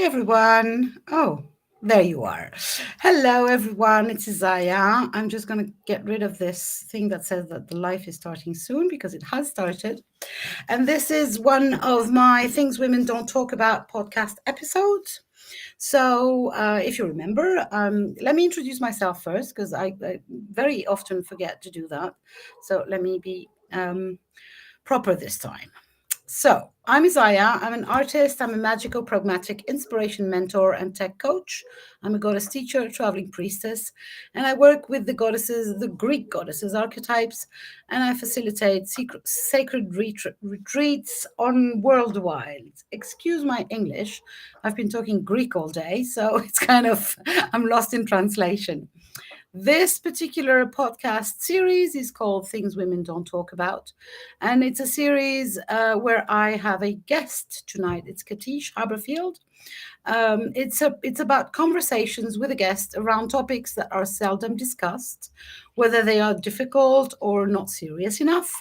everyone. Oh, there you are. Hello, everyone. It's Isaya. I'm just going to get rid of this thing that says that the life is starting soon because it has started. And this is one of my Things Women Don't Talk About podcast episodes. So, if you remember, let me introduce myself first because I very often forget to do that. So, let me be proper this time. So, I'm Isaya. I'm an artist. I'm a magical, pragmatic inspiration mentor and tech coach. I'm a goddess teacher, traveling priestess, and I work with the goddesses, the Greek goddesses archetypes, and I facilitate sacred retreats on worldwide. Excuse my English. I've been talking Greek all day, so it's kind of, I'm lost in translation. This particular podcast series is called Things Women Don't Talk About. And it's a series where I have a guest tonight. It's Katische Haberfield. It's about conversations with a guest around topics that are seldom discussed, whether they are difficult or not serious enough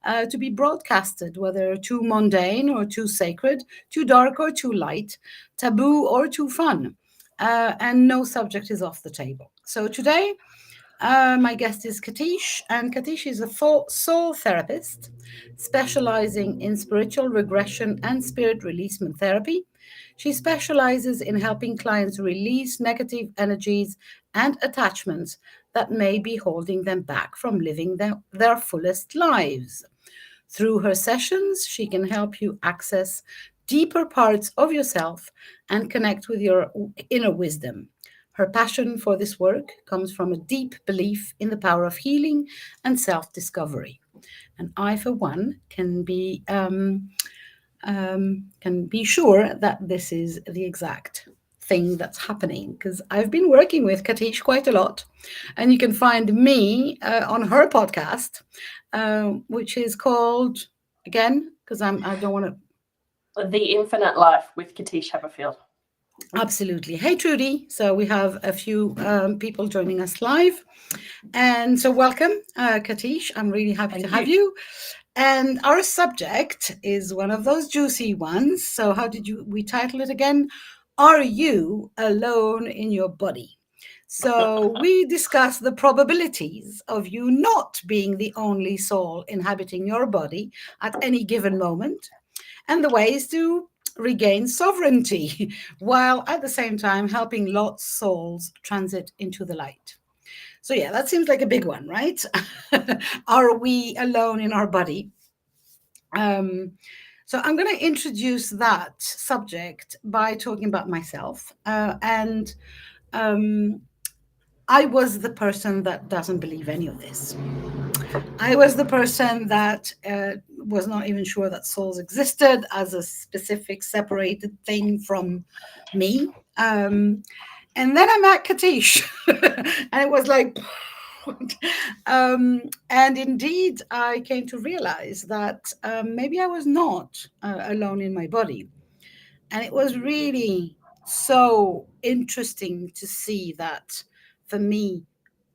to be broadcasted, whether too mundane or too sacred, too dark or too light, taboo or too fun. And no subject is off the table. So today, my guest is Katische, and Katische is a soul therapist specializing in spiritual regression and spirit releasement therapy. She specializes in helping clients release negative energies and attachments that may be holding them back from living their fullest lives. Through her sessions, she can help you access deeper parts of yourself and connect with your inner wisdom. Her passion for this work comes from a deep belief in the power of healing and self discovery. And I, for one, can be sure that this is the exact thing that's happening because I've been working with Katish quite a lot, and you can find me on her podcast, which is called again because I don't want to. The Infinite Life with Katische Haberfield. Absolutely. Hey, Trudy. So we have a few people joining us live. And so welcome, Katish. I'm really happy to have you. And our subject is one of those juicy ones. So how did we title it again? Are you alone in your body? So we discuss the probabilities of you not being the only soul inhabiting your body at any given moment and the ways to regain sovereignty while at the same time helping lost souls transit into the light. So, yeah, that seems like a big one, right? Are we alone in our body? So, I'm going to introduce that subject by talking about myself. And I was the person that doesn't believe any of this. I was the person that was not even sure that souls existed as a specific separated thing from me. And then I met Katish, and it was like, and indeed, I came to realize that maybe I was not alone in my body. And it was really so interesting to see that for me,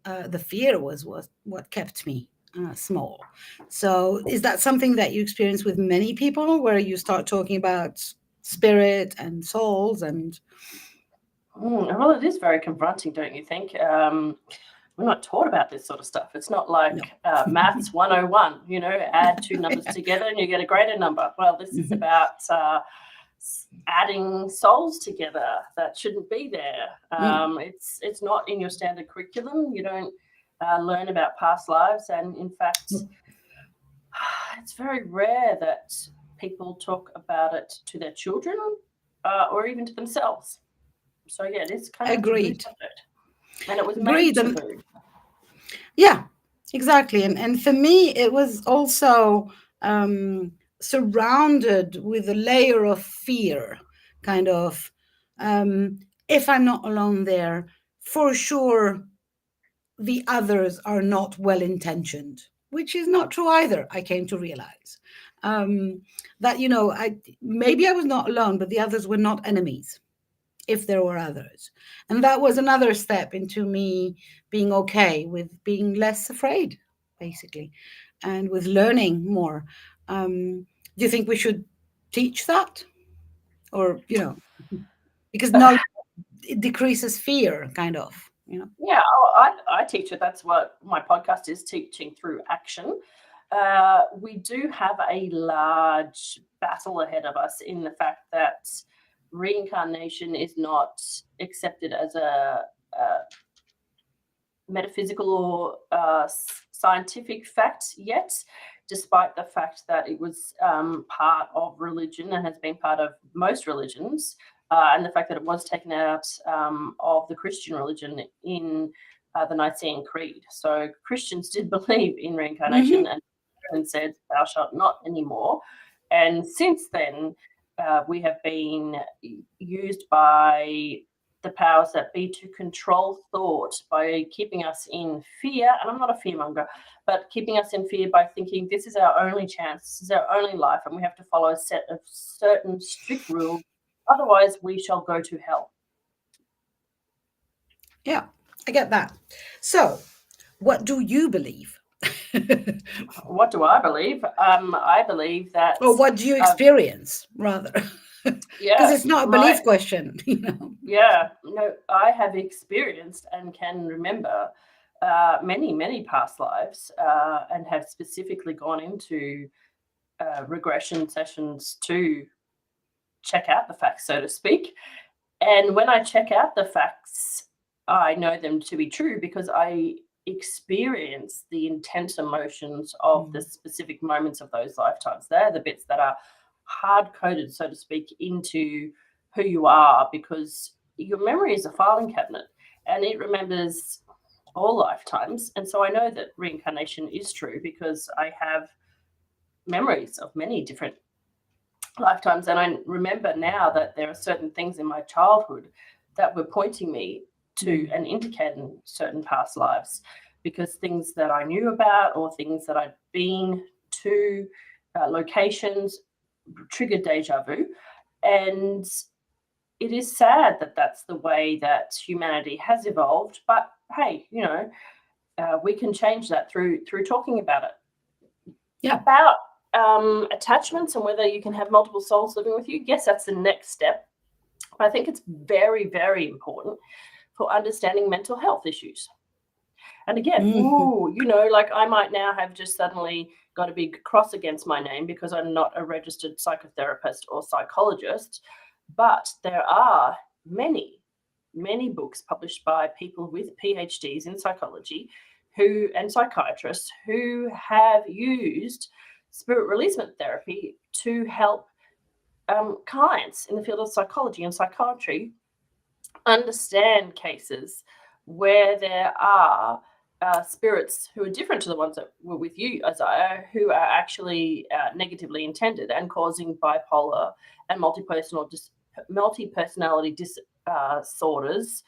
the fear was what kept me small. So, is that something that you experience with many people where you start talking about spirit and souls and Well, it is very confronting, don't you think? We're not taught about this sort of stuff. It's not like no. maths 101, add two numbers together and you get a greater number. Well, this is about adding souls together that shouldn't be there. It's not in your standard curriculum. You don't learn about past lives. And in fact, it's very rare that people talk about it to their children or even to themselves. So yeah, it is kind of Agreed. And it was Agreed. made taboo. Yeah, exactly. And for me, it was also surrounded with a layer of fear, kind of. If I'm not alone there, for sure, the others are not well intentioned, which is not true either. I came to realize that maybe I was not alone, but the others were not enemies if there were others. And that was another step into me being okay with being less afraid, basically, and with learning more. Do you think we should teach that? Or, because knowledge, it decreases fear, kind of, you know. Yeah, I teach it. That's what my podcast is, teaching through action. We do have a large battle ahead of us in the fact that reincarnation is not accepted as a metaphysical or scientific fact yet, despite the fact that it was part of religion and has been part of most religions, and the fact that it was taken out of the Christian religion in the Nicene Creed. So Christians did believe in reincarnation Mm-hmm. and said, "Thou shalt not anymore." And since then, we have been used by the powers that be to control thought by keeping us in fear. And I'm not a fearmonger, but keeping us in fear by thinking this is our only chance, this is our only life, and we have to follow a set of certain strict rules. Otherwise, we shall go to hell. Yeah, I get that. So, what do you believe? What do I believe? I believe that, Or what do you uh, experience, rather? Because yeah, it's not a my belief question, you know. Yeah, no, I have experienced and can remember many, many past lives, and have specifically gone into regression sessions to check out the facts, so to speak. And when I check out the facts, I know them to be true because I experience the intense emotions of the Mm. specific moments of those lifetimes. They're the bits that are hard coded, so to speak, into who you are, because your memory is a filing cabinet and it remembers all lifetimes. And so I know that reincarnation is true because I have memories of many different lifetimes. And I remember now that there are certain things in my childhood that were pointing me to Mm. and indicating certain past lives, because things that I knew about or things that I'd been to, locations, triggered deja vu. And it is sad that that's the way that humanity has evolved. But hey, we can change that through talking about it. Yeah. About attachments and whether you can have multiple souls living with you, yes, that's the next step. But I think it's very, very important for understanding mental health issues. And again, Mhm. like I might now have just suddenly got a big cross against my name because I'm not a registered psychotherapist or psychologist. But there are many, many books published by people with PhDs in psychology and psychiatrists who have used spirit releasement therapy to help clients in the field of psychology and psychiatry understand cases where there are spirits who are different to the ones that were with you, Isaiah, who are actually negatively intended and causing bipolar and multi-personality disorders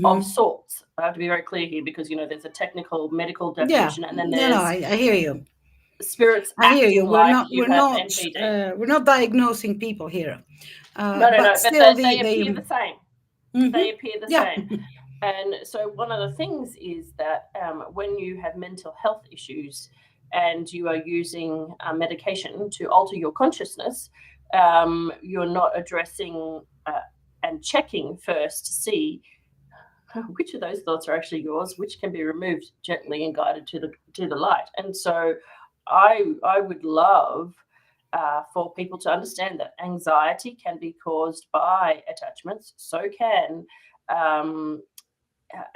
of Mhm. sorts. I have to be very clear here because there's a technical medical Yeah. definition, and then No, there's I hear you. spirits I hear you. acting like you have NPD. We're not diagnosing people here, No, no, but no, but still, they the appear the same. They Mhm. appear the Yeah. same. And so, one of the things is that when you have mental health issues and you are using medication to alter your consciousness, you're not addressing and checking first to see which of those thoughts are actually yours, which can be removed gently and guided to the light. And so, I would love for people to understand that anxiety can be caused by attachments. So can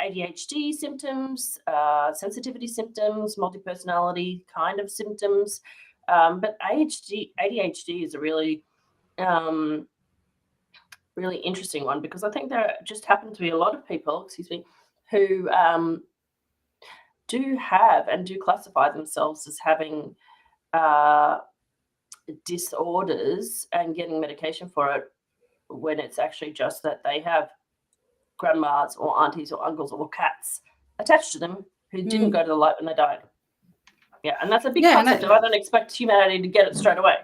ADHD symptoms, sensitivity symptoms, multi-personality kind of symptoms. But ADHD is a um, really interesting one because I think there just happen to be a lot of people, excuse me, who do have and do classify themselves as having uh, disorders and getting medication for it when it's actually just that they have grandmas or aunties or uncles or cats attached to them who didn't Mm. go to the light when they died. Yeah, and that's a big Yeah, concept, and I don't expect humanity to get it straight away.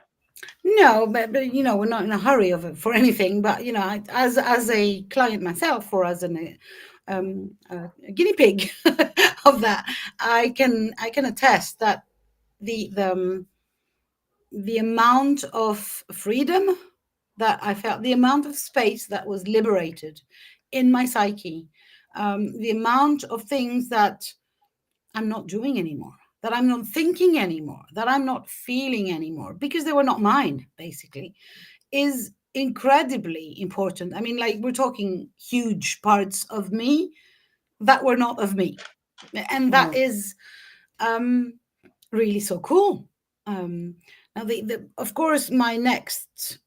no, but we're not in a hurry for anything. But as a client myself, or as a guinea pig of that, I can attest that the the amount of freedom that I felt, the amount of space that was liberated in my psyche, the amount of things that I'm not doing anymore, that I'm not thinking anymore, that I'm not feeling anymore, because they were not mine, basically, is incredibly important. I mean, like, we're talking huge parts of me that were not of me. And that Mm. is um, really so cool. Now, of course, my next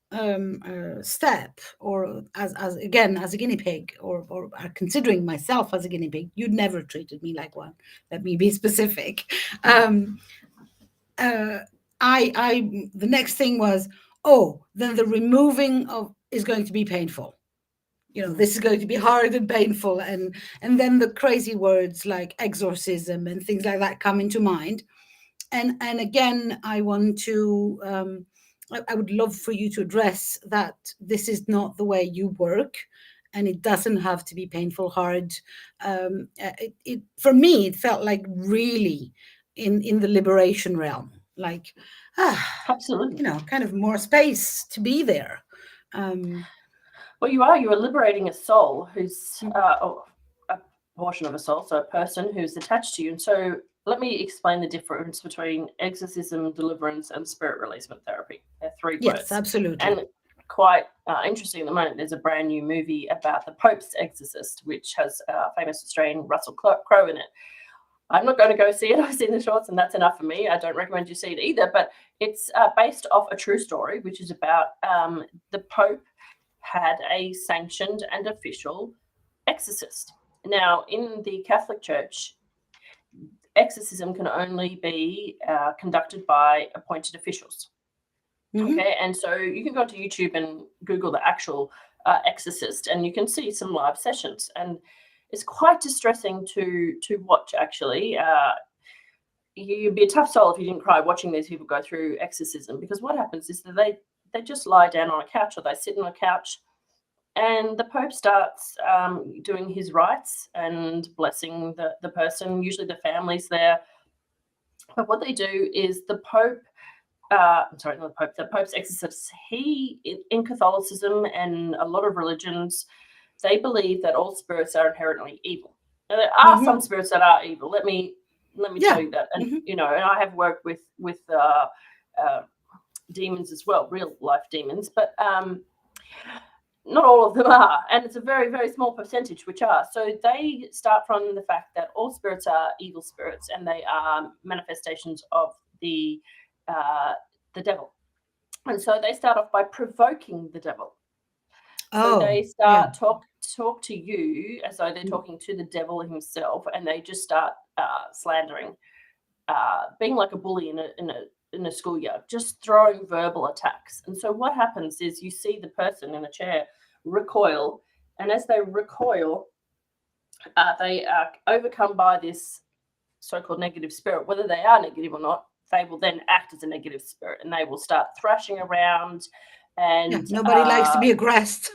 step, or as again as a guinea pig, or considering myself as a guinea pig, you'd never treated me like one. Let me be specific. Um, uh, the next thing was, oh, then the removing of is going to be painful. Mm. This is going to be hard and painful, and then the crazy words like exorcism and things like that come into mind. And again, I want to I would love for you to address that this is not the way you work, and it doesn't have to be painful, hard. It for me, it felt like really in the liberation realm, like, ah, Absolutely. kind of more space to be there. Um, Well, you are liberating a soul who's or a portion of a soul, so a person who's attached to you. And so let me explain the difference between exorcism, deliverance, and spirit releasement therapy. They're three yes, words. And absolutely. quite interesting at the moment, there's a brand new movie about the Pope's exorcist, which has famous Australian Russell Crowe in it. I'm not going to go see it. I've seen the shorts, and that's enough for me. I don't recommend you see it either. But it's based off a true story, which is about the Pope had a sanctioned and official exorcist. Now, in the Catholic Church, exorcism can only be conducted by appointed officials. Mm-hmm. Okay, and so you can go to YouTube and Google the actual exorcist, and you can see some live sessions, and it's quite distressing to watch. Actually, you'd be a tough soul if you didn't cry watching these people go through exorcism, because what happens is that they just lie down on a couch, or they sit on a couch, and the Pope starts doing his rites and blessing the person. Usually the family's there, but what they do is the Pope. I'm sorry, not the Pope. The Pope's exorcist. He, in Catholicism and a lot of religions, they believe that all spirits are inherently evil. Now, there are some Mm-hmm. spirits that are evil. Let me tell Yeah. you that. And Mm-hmm. and I have worked with demons as well, real life demons, but not all of them are, and it's a very, very small percentage which are. So they start from the fact that all spirits are evil spirits, and they are manifestations of the uh, devil. And so they start off by provoking the devil. So Oh, they yeah. start talk to you as though they're talking to the devil himself, and they just start slandering, being like a bully in a schoolyard, just throwing verbal attacks. And so what happens is you see the person in the chair recoil, and as they recoil, they are overcome by this so-called negative spirit. Whether they are negative or not, they will then act as a negative spirit, and they will start thrashing around Yeah, and nobody likes to be aggressed,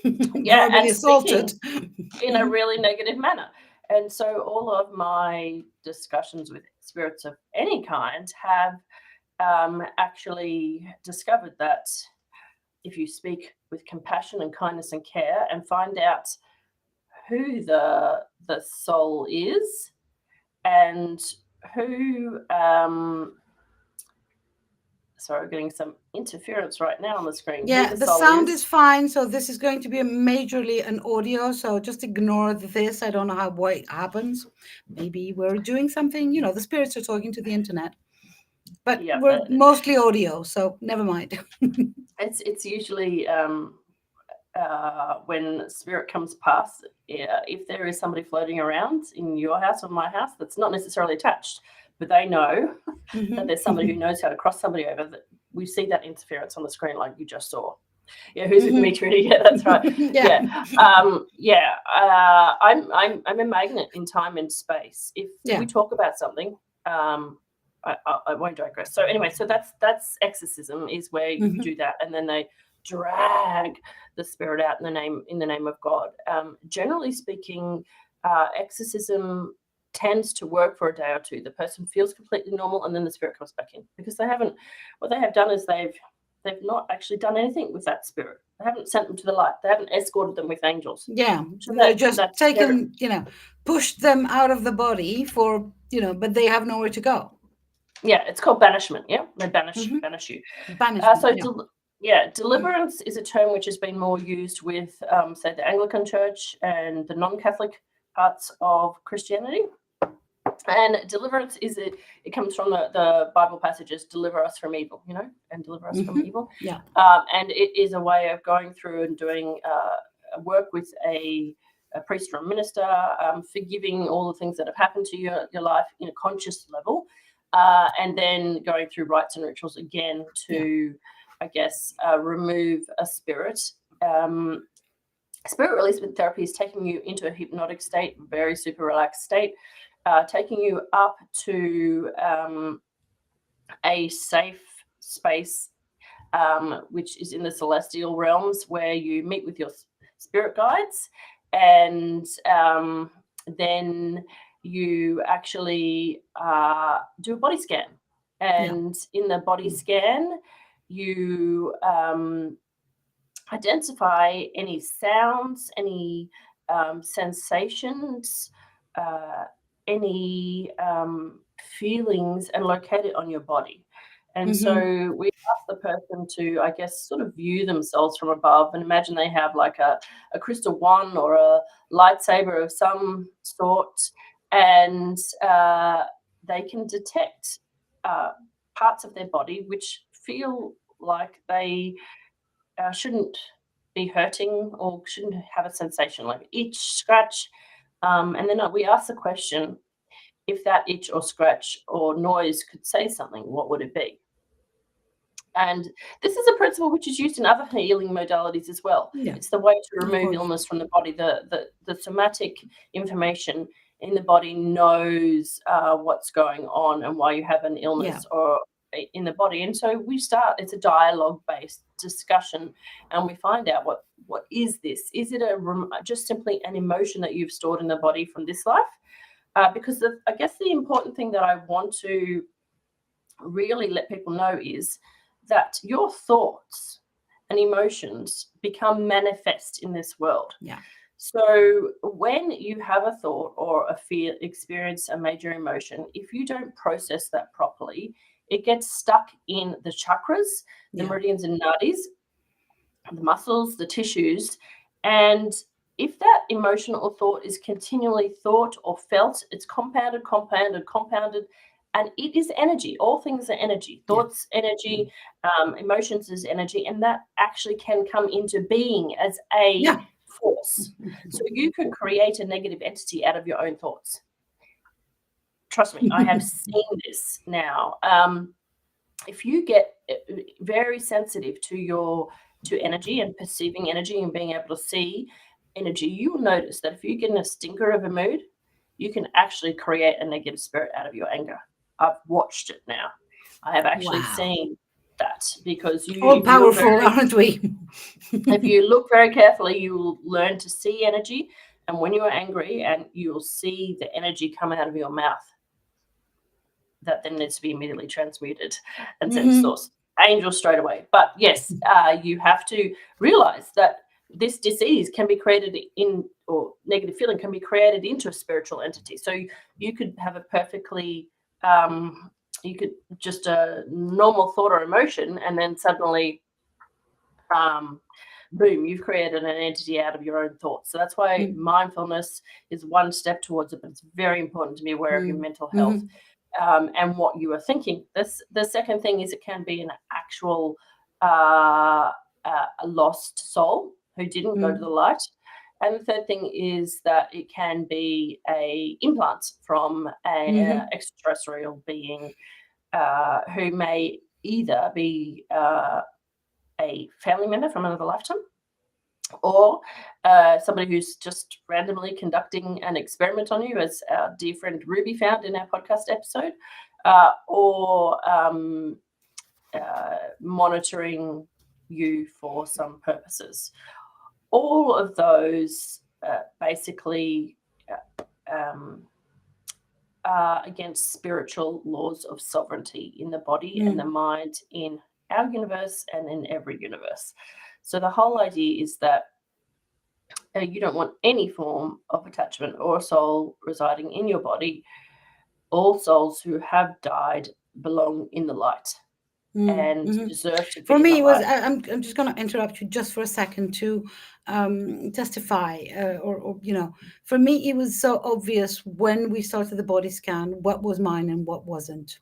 yeah, verbally and assaulted. speaking in a really negative manner. And so all of my discussions with spirits of any kind have actually discovered that if you speak with compassion and kindness and care and find out who the soul is, and who sorry, I'm getting some interference right now on the screen, who Yeah, the the soul sound is. is fine. So this is going to be majorly an audio. So just ignore this. I don't know why it happens. Maybe we're doing something. The spirits are talking to the internet, but Yeah, we're mostly audio. So never mind. it's usually when spirit comes past, if there is somebody floating around in your house or my house that's not necessarily attached, but they know that there's somebody who knows how to cross somebody over, that we see that interference on the screen like you just saw. Yeah, who's with me, Trudy? Yeah, that's right. Yeah. Yeah, yeah. I'm a magnet in time and space. If Yeah. we talk about something, I won't digress. So anyway, so that's exorcism, is where you do that, and then they drag the spirit out in the name of God. Generally speaking, exorcism tends to work for a day or two. The person feels completely normal, and then the spirit comes back in, because they haven't. What they have done is they've they've not actually done anything with that spirit. They haven't sent them to the light. They haven't escorted them with angels. Yeah, So they're just that's very, taken, pushed them out of the body for, but they have nowhere to go. yeah, it's called banishment. Yeah, they Hmm. banish you. Banishment. So Yeah. deliverance is a term which has been more used with, say, the Anglican Church and the non-Catholic parts of Christianity. And deliverance it comes from the Bible passages, deliver us from evil, and deliver us from evil. Yeah. And it is a way of going through and doing work with a priest or a minister, forgiving all the things that have happened to your life in a conscious level, and then going through rites and rituals again to, I guess, remove a spirit. Spirit releasement therapy is taking you into a hypnotic state, very super relaxed state, taking you up to a safe space, which is in the celestial realms, where you meet with your spirit guides, and then you actually do a body scan. And in the body scan, you identify any sounds, any sensations, any feelings, and locate it on your body. And so we ask the person to, I guess, sort of view themselves from above and imagine they have like a crystal wand or a lightsaber of some sort, and they can detect parts of their body which feel like they shouldn't be hurting or shouldn't have a sensation, like itch, scratch. And then we ask the question, if that itch or scratch or noise could say something, what would it be? And this is a principle which is used in other healing modalities as well. Yeah. It's the way to remove illness from the body. The somatic information in the body knows what's going on and why you have an illness or in the body. And so it's a dialogue-based discussion, and we find out what is this? Is it just simply an emotion that you've stored in the body from this life? Because I guess the important thing that I want to really let people know is that your thoughts and emotions become manifest in this world. Yeah. So when you have a thought or a fear, experience a major emotion, if you don't process that properly, it gets stuck in the chakras, the meridians and nadis, the muscles, the tissues. And if that emotion or thought is continually thought or felt, it's compounded, and it is energy. All things are energy. Thoughts, energy, emotions is energy, and that actually can come into being as a force. So you can create a negative entity out of your own thoughts. Trust me, I have seen this now. If you get very sensitive to energy and perceiving energy and being able to see energy, you will notice that if you get in a stinker of a mood, you can actually create a negative spirit out of your anger. I've watched it now. I have actually seen that, because all powerful, aren't we? If you look very carefully, you will learn to see energy, and when you are angry, and you will see the energy come out of your mouth, that then needs to be immediately transmuted and sent to source. Angel straight away. But yes, you have to realize that this disease can be created or negative feeling can be created into a spiritual entity. So you could have a perfectly, you could just a normal thought or emotion, and then suddenly, boom, you've created an entity out of your own thoughts. So that's why mindfulness is one step towards it, but it's very important to be aware of your mental health. And what you are thinking. The second thing is it can be an actual a lost soul who didn't go to the light. And the third thing is that it can be a implant from an extraterrestrial being who may either be a family member from another lifetime, or somebody who's just randomly conducting an experiment on you, as our dear friend Ruby found in our podcast episode, or monitoring you for some purposes. All of those basically are against spiritual laws of sovereignty in the body and the mind in our universe and in every universe. So the whole idea is that you don't want any form of attachment or soul residing in your body. All souls who have died belong in the light and deserve to For be in the me, it was. light. I'm just going to interrupt you just for a second to testify, or for me, it was so obvious when we started the body scan what was mine and what wasn't.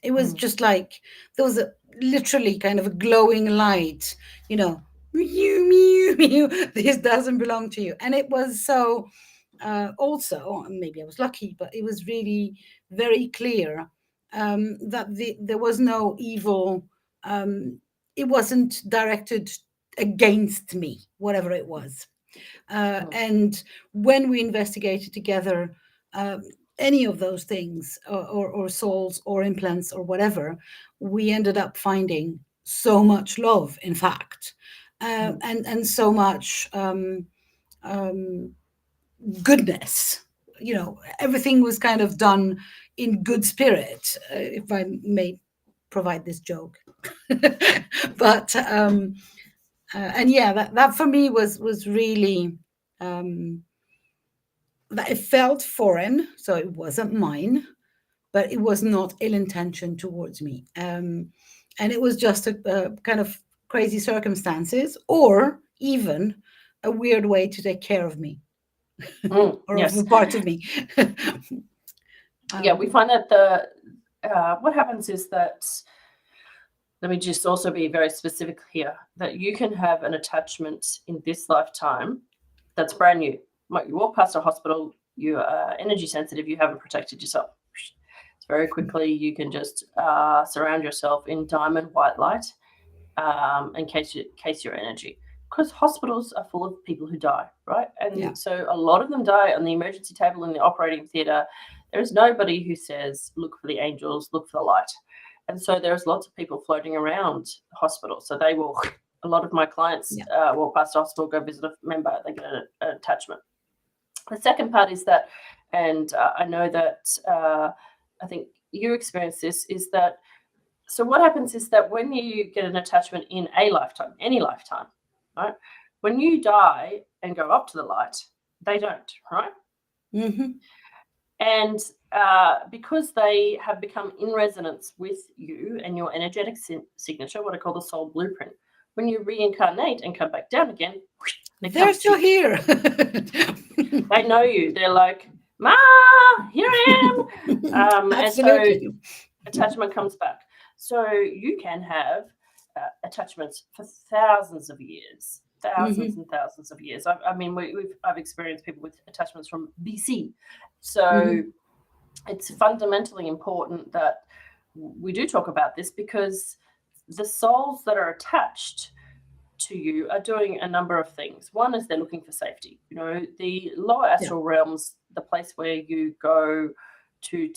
It was just like there was literally kind of a glowing light, mew, mew, mew, this doesn't belong to you. And it was so, also, maybe I was lucky, but it was really very clear that there was no evil, it wasn't directed against me, whatever it was. And when we investigated together, um, any of those things, or souls or implants or whatever, we ended up finding so much love, in fact, and so much goodness. Everything was kind of done in good spirit, if I may provide this joke. But and yeah, that for me was really, that it felt foreign, so it wasn't mine, but it was not ill intention towards me. And it was just a kind of crazy circumstances, or even a weird way to take care of me, or of Yes. a part of me. Yeah, we find that what happens is that, let me just also be very specific here, that you can have an attachment in this lifetime that's brand new. Like you walk past a hospital, you are energy sensitive, you haven't protected yourself. Very quickly, you can just surround yourself in diamond white light, in case your energy. Because hospitals are full of people who die, right? And so a lot of them die on the emergency table in the operating theatre. There is nobody who says, look for the angels, look for the light. And so there's lots of people floating around hospitals. So they will, a lot of my clients walk past a hospital, go visit a member, they get an attachment. The second part is that, and I know that I think you experience this, is that, so what happens is that when you get an attachment in a lifetime, any lifetime, right? When you die and go up to the light, they don't, right? And because they have become in resonance with you and your energetic signature, what I call the soul blueprint, when you reincarnate and come back down again, they're still here. They know you. They're like, Ma, here I am. Absolutely. And so attachment comes back. So you can have attachments for thousands of years, and thousands of years. I mean, I've experienced people with attachments from BC. So it's fundamentally important that we do talk about this, because the souls that are attached to you are doing a number of things. One is they're looking for safety. The lower astral realms, the place where you go to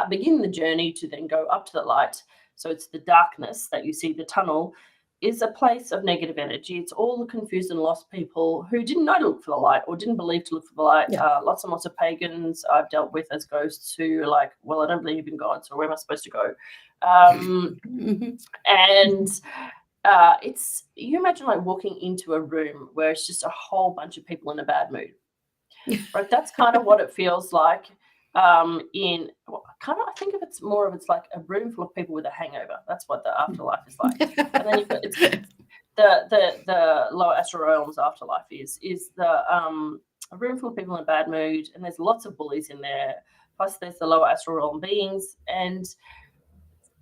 begin the journey to then go up to the light. So it's the darkness that you see, the tunnel, is a place of negative energy. It's all the confused and lost people who didn't know to look for the light or didn't believe to look for the light. Lots and lots of pagans I've dealt with as ghosts who are like, well, I don't believe in God, so where am I supposed to go? And it's, you imagine like walking into a room where it's just a whole bunch of people in a bad mood, right? That's kind of what it feels like. I think of it's like a room full of people with a hangover. That's what the afterlife is like. And then you've got the lower astral realms afterlife is a room full of people in a bad mood, and there's lots of bullies in there. Plus there's the lower astral realm beings, and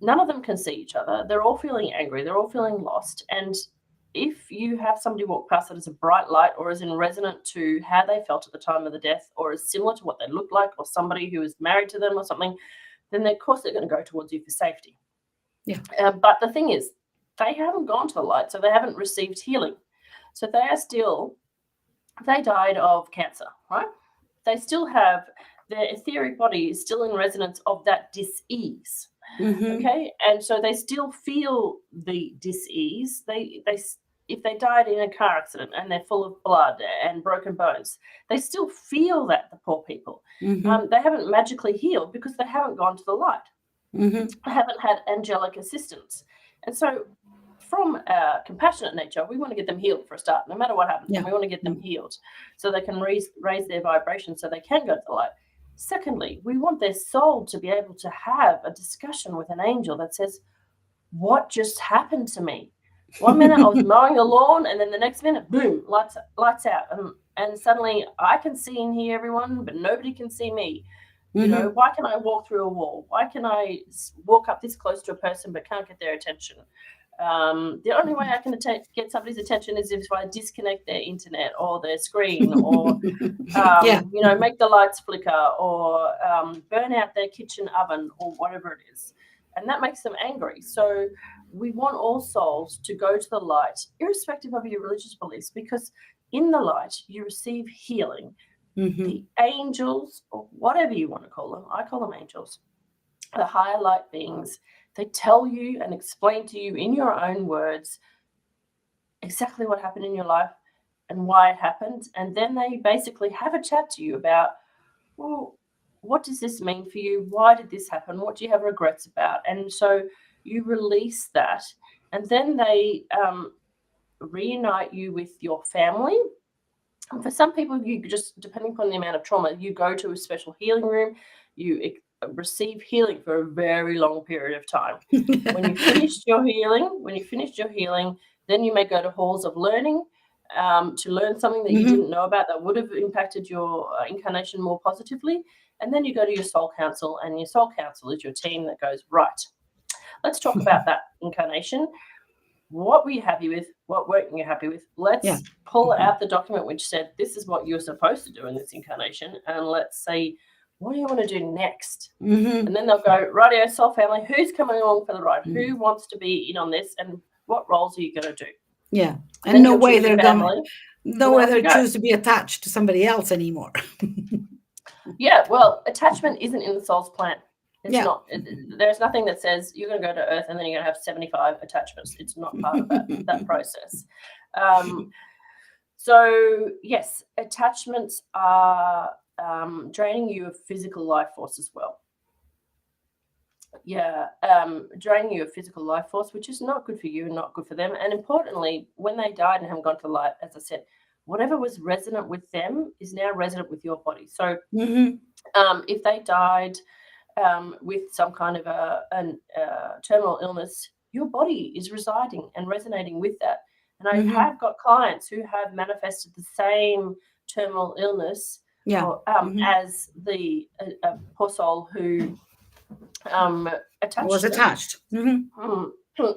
none of them can see each other. They're all feeling angry. They're all feeling lost. And if you have somebody walk past that as a bright light, or is in resonant to how they felt at the time of the death, or is similar to what they look like, or somebody who is married to them or something, then of course they're going to go towards you for safety. But the thing is, they haven't gone to the light, so they haven't received healing. So they died of cancer, right? They still have, their etheric body is still in resonance of that dis-ease. Okay, and so they still feel the dis-ease. If they died in a car accident and they're full of blood and broken bones, they still feel that, the poor people. They haven't magically healed because they haven't gone to the light. Mm-hmm. I haven't had angelic assistance. And so, from a compassionate nature, we want to get them healed for a start, no matter what happens. Yeah. And we want to get them healed so they can raise their vibration so they can go to the light. Secondly, we want their soul to be able to have a discussion with an angel that says, what just happened to me? One minute I was mowing the lawn, and then the next minute, boom, lights out. And suddenly I can see and hear everyone, but nobody can see me. You know, Mm-hmm. why can I walk through a wall? Why can I walk up this close to a person but can't get their attention? The only way I can get somebody's attention is if I disconnect their internet or their screen, or Yeah. make the lights flicker, or burn out their kitchen oven, or whatever it is. And that makes them angry. So we want all souls to go to the light, irrespective of your religious beliefs, because in the light you receive healing. Mm-hmm. The angels, or whatever you want to call them, I call them angels, the higher light beings, they tell you and explain to you in your own words exactly what happened in your life and why it happened. And then they basically have a chat to you about, well, what does this mean for you? Why did this happen? What do you have regrets about? And so you release that. And then they reunite you with your family. And for some people, you just, depending upon the amount of trauma, you go to a special healing room, you receive healing for a very long period of time. When you finished your healing, then you may go to halls of learning to learn something that you didn't know about that would have impacted your incarnation more positively. And then you go to your soul council, and your soul council is your team that goes, right, let's talk about that incarnation. What were you happy with? What weren't you happy with? Let's pull out the document which said this is what you're supposed to do in this incarnation, and let's say, what do you want to do next? Mm-hmm. And then they'll go, rightio, soul family, who's coming along for the ride? Who wants to be in on this, and what roles are you going to do? Yeah. And And no way they're going, no way off you they go. choose to be attached to somebody else anymore. Yeah, well, attachment isn't in the soul's plan. It's Yeah. not. There's nothing that says you're going to go to Earth and then you're going to have 75 attachments. It's not part of that process. So yes, attachments are draining you of physical life force as well. Yeah, draining you of physical life force, which is not good for you and not good for them. And importantly, when they died and haven't gone to the light, as I said, whatever was resonant with them is now resonant with your body. So if they died with some kind of a terminal illness, your body is residing and resonating with that. And I have got clients who have manifested the same terminal illness as the poor soul who Was attached.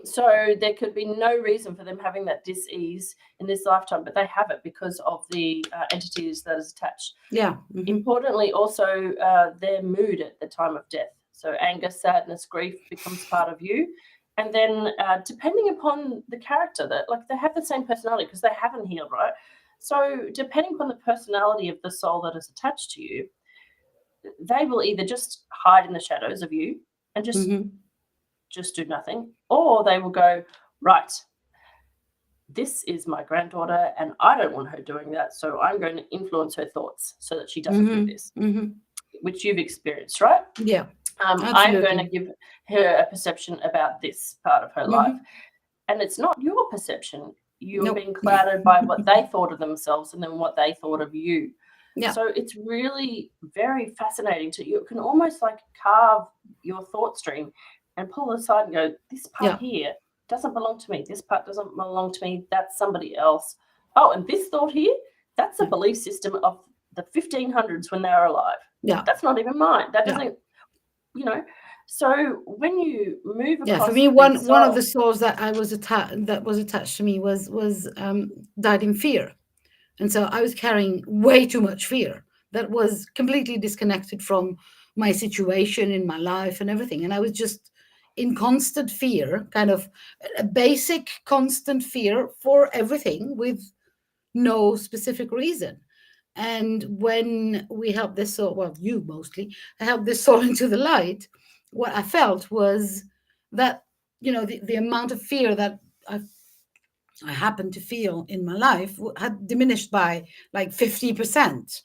So there could be no reason for them having that dis-ease in this lifetime, but they have it because of the entities that is attached. Yeah. Importantly, also their mood at the time of death. So anger, sadness, grief becomes part of you. And then depending upon the character, that like they have the same personality because they haven't healed, right? So depending upon the personality of the soul that is attached to you, they will either just hide in the shadows of you and just do nothing, or they will go, right, this is my granddaughter and I don't want her doing that, so I'm going to influence her thoughts so that she doesn't do this, which you've experienced, right? Yeah. I'm going to give her a perception about this part of her life. And it's not your perception. You're being clouded by what they thought of themselves and then what they thought of you. Yeah. So it's really very fascinating. You can almost like carve your thought stream and pull it aside and go, this part here doesn't belong to me. This part doesn't belong to me. That's somebody else. Oh, and this thought here, that's a belief system of the 1500s when they were alive. Yeah. That's not even mine. That doesn't, So when you move across, for me, one of the souls that was attached to me was died in fear, and so I was carrying way too much fear that was completely disconnected from my situation in my life and everything, and I was just in constant fear, kind of a basic constant fear for everything with no specific reason. And when we helped this soul, well, you mostly, I helped this soul into the light, what I felt was that, the amount of fear that I happened to feel in my life had diminished by like 50%,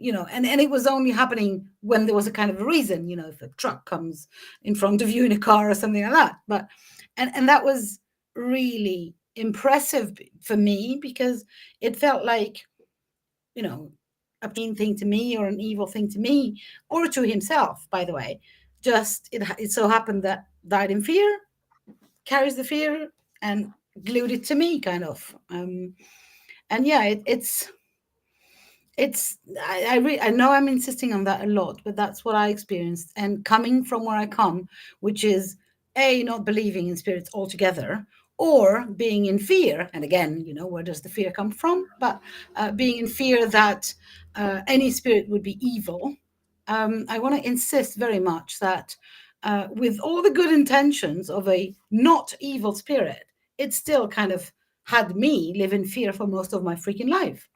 and it was only happening when there was a kind of a reason, if a truck comes in front of you in a car or something like that. But and that was really impressive for me, because it felt like, a mean thing to me or an evil thing to me, or to himself, by the way. Just it so happened that died in fear, carries the fear, and glued it to me, kind of. And yeah, I know I'm insisting on that a lot, but that's what I experienced. And coming from where I come, which is not believing in spirits altogether, or being in fear. And again, where does the fear come from? But being in fear that any spirit would be evil. I want to insist very much that with all the good intentions of a not evil spirit, it still kind of had me live in fear for most of my freaking life.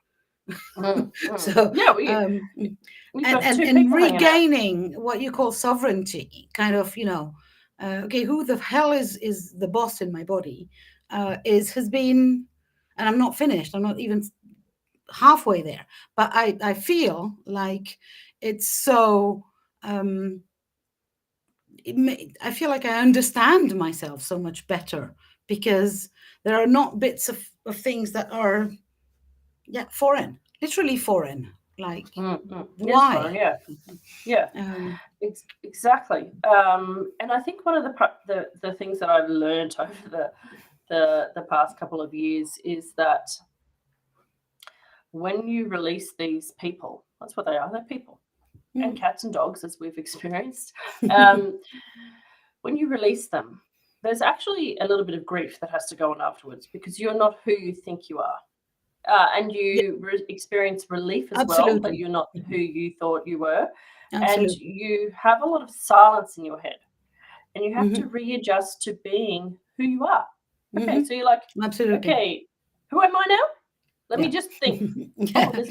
So Yeah, we've got two and people hanging out. regaining what you call sovereignty, kind of, okay, who the hell is the boss in my body, has been, and I'm not finished, I'm not even halfway there, but I feel like it's so I feel like I understand myself so much better, because there are not bits of things that are foreign, literally foreign. Like, Yes, foreign, why? yeah. Exactly. And I think one of the things that I've learned over the past couple of years is that when you release these people, that's what they are, they're people, and cats and dogs, as we've experienced. When you release them, there's actually a little bit of grief that has to go on afterwards, because you're not who you think you are. And you experience relief as well, but Absolutely. you're not who you thought you were. And Absolutely. you have a lot of silence in your head, and you have to readjust to being who you are. Okay, so you're like, Absolutely. okay, who am I now? Let me Yeah. just think. Yeah. Oh,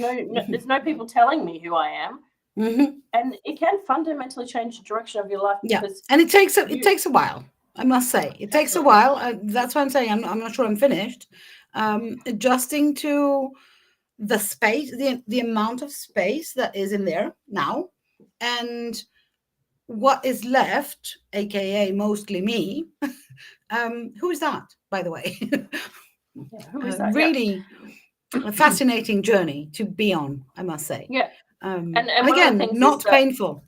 there's no people telling me who I am. And it can fundamentally change the direction of your life, Yeah, because and it takes a while. I must say, it takes a absolutely. while. That's why I'm saying I'm not sure I'm finished. Adjusting to the space, the amount of space that is in there now, and what is left, aka mostly me. Who is that, by the way? Yeah, who is that? Yeah. Really a fascinating journey to be on, I must say. Yeah. And And one of the again, things is not that painful.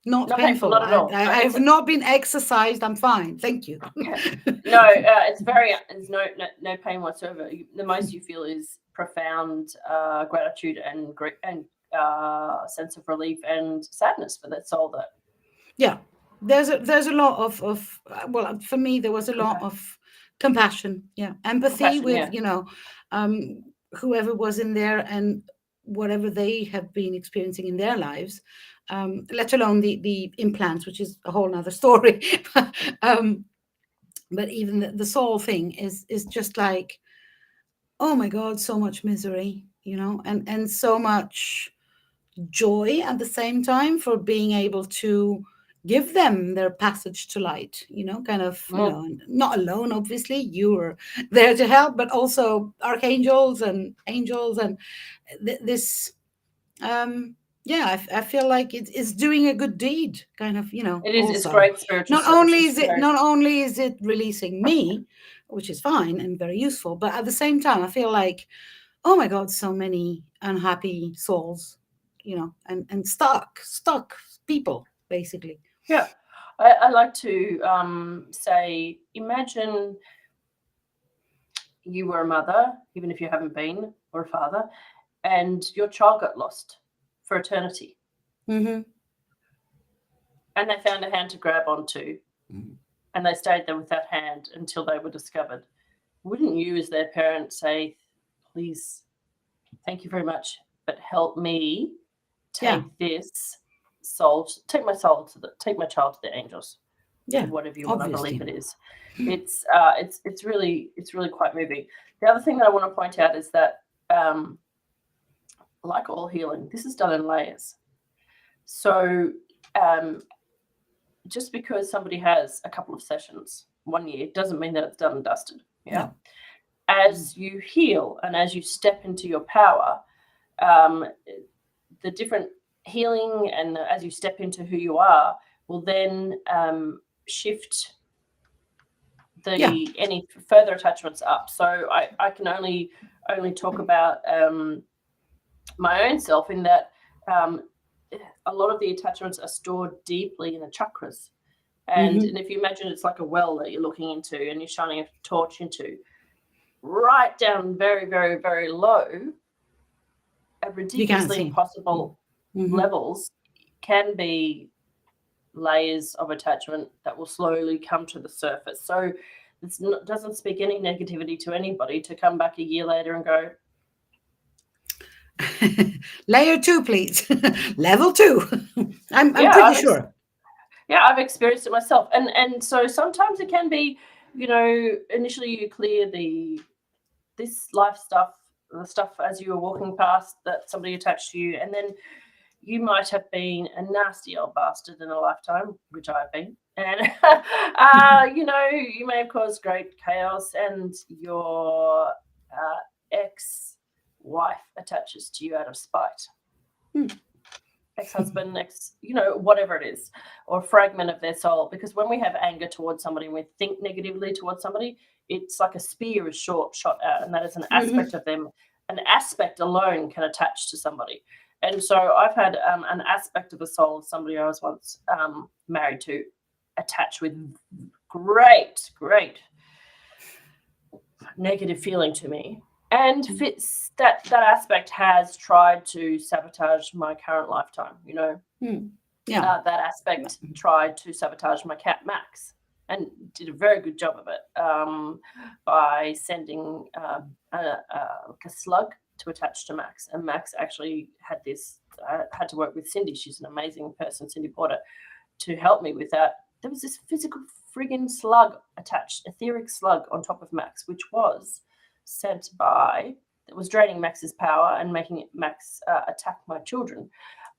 Not not painful, painful. not at all. I have not been exercised. I'm fine. Thank you. No, it's there's no pain whatsoever. The most you feel is profound gratitude and sense of relief and sadness for that soul. That Yeah, there's a lot of well, for me there was a lot of compassion. Yeah, empathy compassion. with, Yeah. um, whoever was in there, and whatever they have been experiencing in their lives. Let alone the implants, which is a whole nother story. um, but even the soul thing is just like, oh my god, so much misery, and so much joy at the same time, for being able to give them their passage to light, kind of, not alone, obviously you were there to help, but also archangels and angels, and this, yeah, I feel like it's doing a good deed, kind of, It is. It's also. great spiritual service. It's very. Not only is it releasing me, which is fine and very useful, but at the same time I feel like, oh my god, so many unhappy souls, and stuck people, basically. Yeah, I like to say, imagine you were a mother, even if you haven't been, or a father, and your child got lost for eternity, Mm-hmm. and they found a hand to grab onto, and they stayed there with that hand until they were discovered. Wouldn't you, as their parent, say, please, thank you very much, but help me Yeah, take this soul, take my child to the angels, yeah, whatever you want to believe obviously. it is. It's really quite moving. The other thing that I want to point out is that, like all healing, this is done in layers. So just because somebody has a couple of sessions 1 year doesn't mean that it's done and dusted. Yeah. No. As you heal and as you step into your power, um, the different healing and as you step into who you are will then shift any further attachments up. So I can only talk about my own self in that a lot of the attachments are stored deeply in the chakras. And if you imagine it's like a well that you're looking into and you're shining a torch into, right down very, very, very low, at ridiculously impossible levels, can be layers of attachment that will slowly come to the surface. So it doesn't speak any negativity to anybody to come back a year later and go, layer 2, please. Level 2. I'm pretty sure. Yeah, I've experienced it myself. And so sometimes it can be, initially you clear this life stuff, the stuff as you were walking past that somebody attached to you, and then you might have been a nasty old bastard in a lifetime, which I've been. And, you may have caused great chaos, and your ex-wife attaches to you out of spite. Ex-husband, whatever it is, or a fragment of their soul. Because when we have anger towards somebody and we think negatively towards somebody, it's like a spear is shot out, and that is an aspect of them. An aspect alone can attach to somebody. And so I've had an aspect of the soul of somebody I was once married to attach with great negative feeling to me. And that aspect has tried to sabotage my current lifetime, that aspect tried to sabotage my cat, Max, and did a very good job of it by sending a slug to attach to Max. And Max actually had had to work with Cindy. She's an amazing person, Cindy Porter, to help me with that. There was this physical friggin' slug attached, etheric slug on top of Max, which was sent that was draining Max's power and making Max attack my children.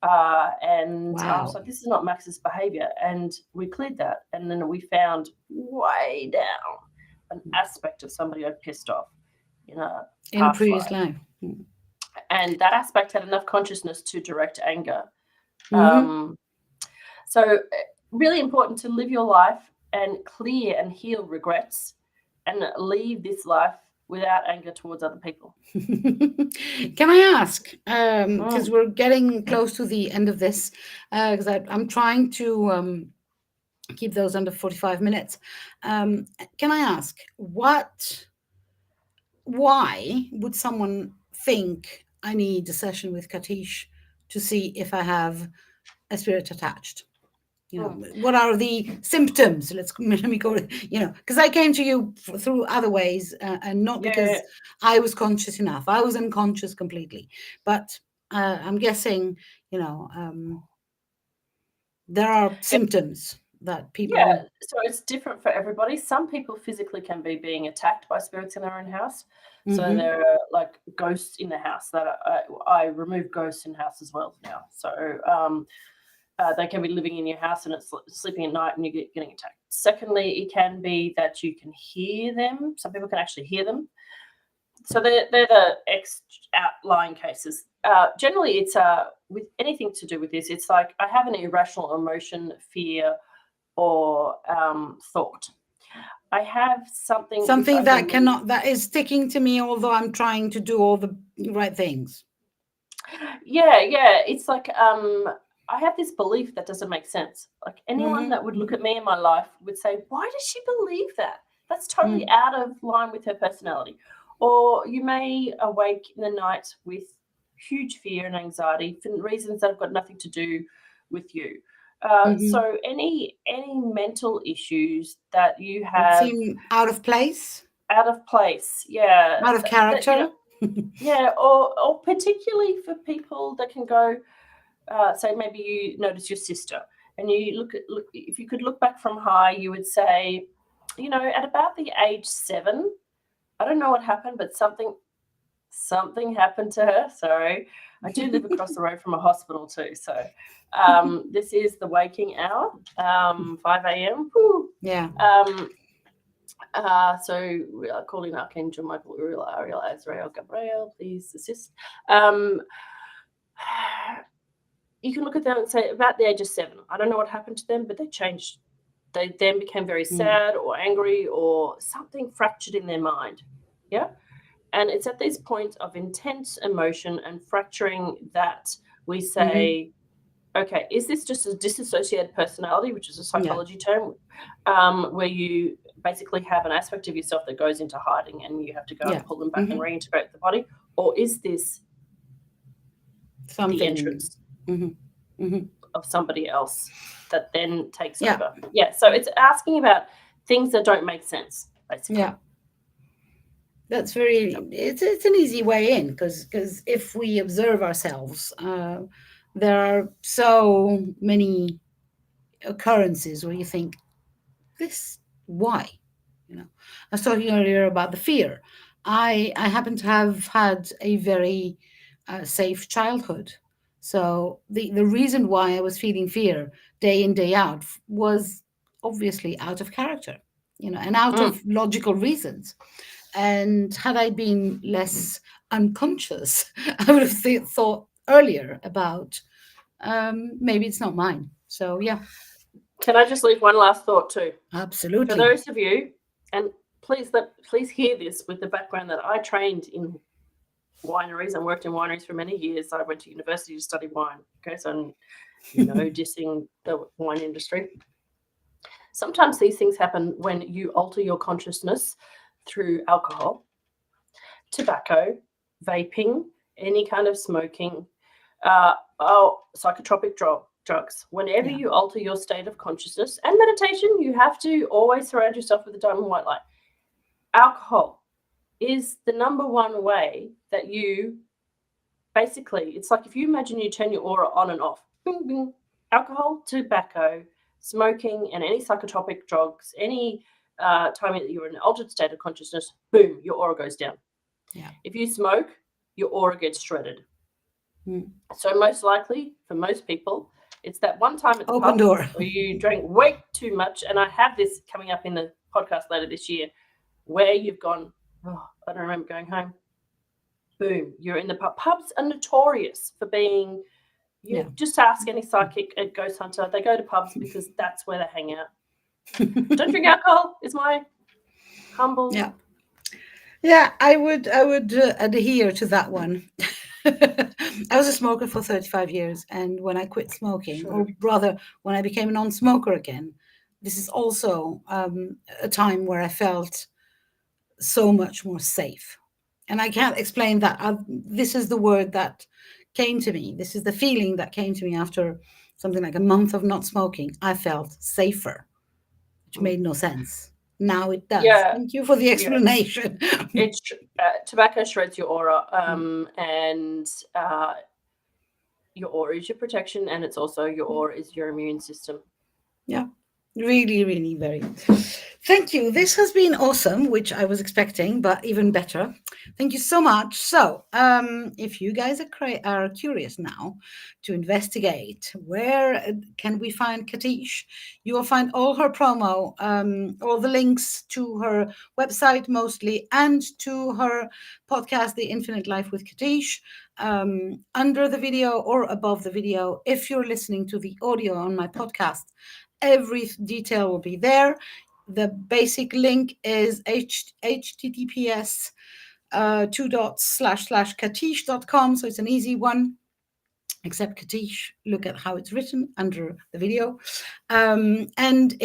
And I was like, this is not Max's behavior. And we cleared that. And then we found way down an aspect of somebody I'd pissed off in a previous life. And that aspect had enough consciousness to direct anger. So really important to live your life and clear and heal regrets and leave this life without anger towards other people. Can I ask, because we're getting close to the end of this, because I'm trying to keep those under 45 minutes. Can I ask, why would someone think I need a session with Katische to see if I have a spirit attached? What are the symptoms? Let me go, because I came to you through other ways and not because I was conscious enough. I was unconscious completely. But I'm guessing, there are symptoms that people... Yeah, so it's different for everybody. Some people physically can be being attacked by spirits in their own house. So there are like ghosts in the house that I remove ghosts in house as well now. So they can be living in your house and it's sleeping at night and you're getting attacked. Secondly, it can be that you can hear them. Some people can actually hear them. So they're the outlying cases. Generally, it's with anything to do with this, it's like I have an irrational emotion, fear, or thought. I have something that is sticking to me, although I'm trying to do all the right things. Yeah. It's like I have this belief that doesn't make sense. Like anyone that would look at me in my life would say, why does she believe that? That's totally out of line with her personality. Or you may awake in the night with huge fear and anxiety for reasons that have got nothing to do with you. So any mental issues that you have seem out of place, yeah, out of character, yeah, or particularly for people that can go, say maybe you notice your sister and you look if you could look back from high, you would say, at about the age 7, I don't know what happened, but something happened to her. Sorry, I do live across the road from a hospital too. So this is the waking hour, 5 a.m. Yeah. So we are calling Archangel Michael, Uriel, Ariel, Azrael, Gabriel, please assist. you can look at them and say, about the age of 7, I don't know what happened to them, but they changed. They then became very sad or angry, or something fractured in their mind. Yeah. And it's at these points of intense emotion and fracturing that we say, okay, is this just a disassociated personality, which is a psychology term, where you basically have an aspect of yourself that goes into hiding and you have to go and pull them back and reintegrate the body? Or is this the entrance of somebody else that then takes over? Yeah. So it's asking about things that don't make sense, basically. Yeah. That's very, it's an easy way in, because if we observe ourselves, there are so many occurrences where you think, this, why? You know, I was talking earlier about the fear. I happen to have had a very safe childhood. So the reason why I was feeling fear day in, day out was obviously out of character, and out of logical reasons. And had I been less unconscious, I would have thought earlier about, maybe it's not mine. So, yeah. Can I just leave one last thought too? Absolutely. For those of you, and please hear this with the background that I trained in wineries and worked in wineries for many years. I went to university to study wine. Okay, so dissing the wine industry. Sometimes these things happen when you alter your consciousness through alcohol, tobacco, vaping, any kind of smoking, psychotropic drugs. Whenever you alter your state of consciousness, and meditation, you have to always surround yourself with a diamond white light. Alcohol is the number one way that you basically, it's like if you imagine you turn your aura on and off. Bing, bing. Alcohol, tobacco, smoking, and any psychotropic drugs, any time that you're in an altered state of consciousness, boom, your aura goes down. Yeah. If you smoke, your aura gets shredded. So most likely, for most people, it's that one time at the open pub door where you drank way too much. And I have this coming up in the podcast later this year, where you've gone, oh, I don't remember going home. Boom, you're in the pub. Pubs are notorious for being, just ask any psychic at Ghost Hunter. They go to pubs because that's where they hang out. Don't drink alcohol is my humble. Yeah, I would adhere to that one. I was a smoker for 35 years, and when I quit smoking, or rather when I became a non-smoker again, this is also a time where I felt so much more safe. And I can't explain that. This is the word that came to me. This is the feeling that came to me after something like a month of not smoking. I felt safer, which made no sense. Now it does. Yeah. Thank you for the explanation. It's tobacco shreds your aura, and your aura is your protection, and it's also your aura is your immune system. Yeah, really, really very. Thank you. This has been awesome, which I was expecting, but even better. Thank you so much. So, if you guys are curious now to investigate, where can we find Katiche? You will find all her promo, all the links to her website mostly, and to her podcast, The Infinite Life with Katiche, under the video or above the video. If you're listening to the audio on my podcast, every detail will be there. The basic link is https //katiche.com. So it's an easy one, except Katiche. Look at how it's written under the video. And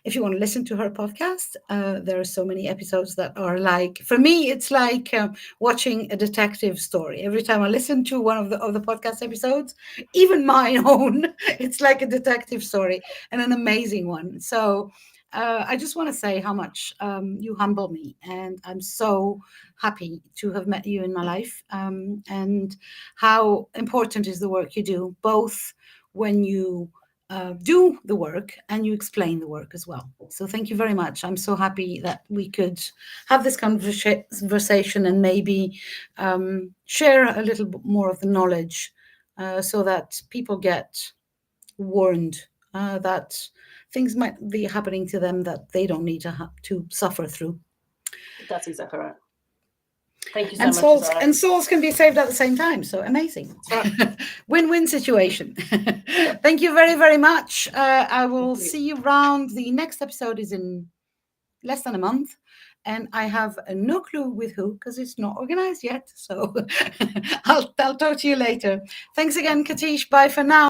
if you want to listen to her podcast, there are so many episodes that are like, for me, it's like watching a detective story. Every time I listen to one of the podcast episodes, even my own, it's like a detective story, and an amazing one. So I just want to say how much you humble me, and I'm so happy to have met you in my life, and how important is the work you do, both when you do the work and you explain the work as well. So thank you very much. I'm so happy that we could have this conversation and maybe share a little bit more of the knowledge, so that people get warned that things might be happening to them that they don't need to suffer through. That's exactly right. Thank you so much, Isaya. And souls can be saved at the same time. So amazing. Right. Win-win situation. Thank you very, very much. I will see you around. The next episode is in less than a month. And I have no clue with who because it's not organized yet. So I'll talk to you later. Thanks again, Katish. Bye for now.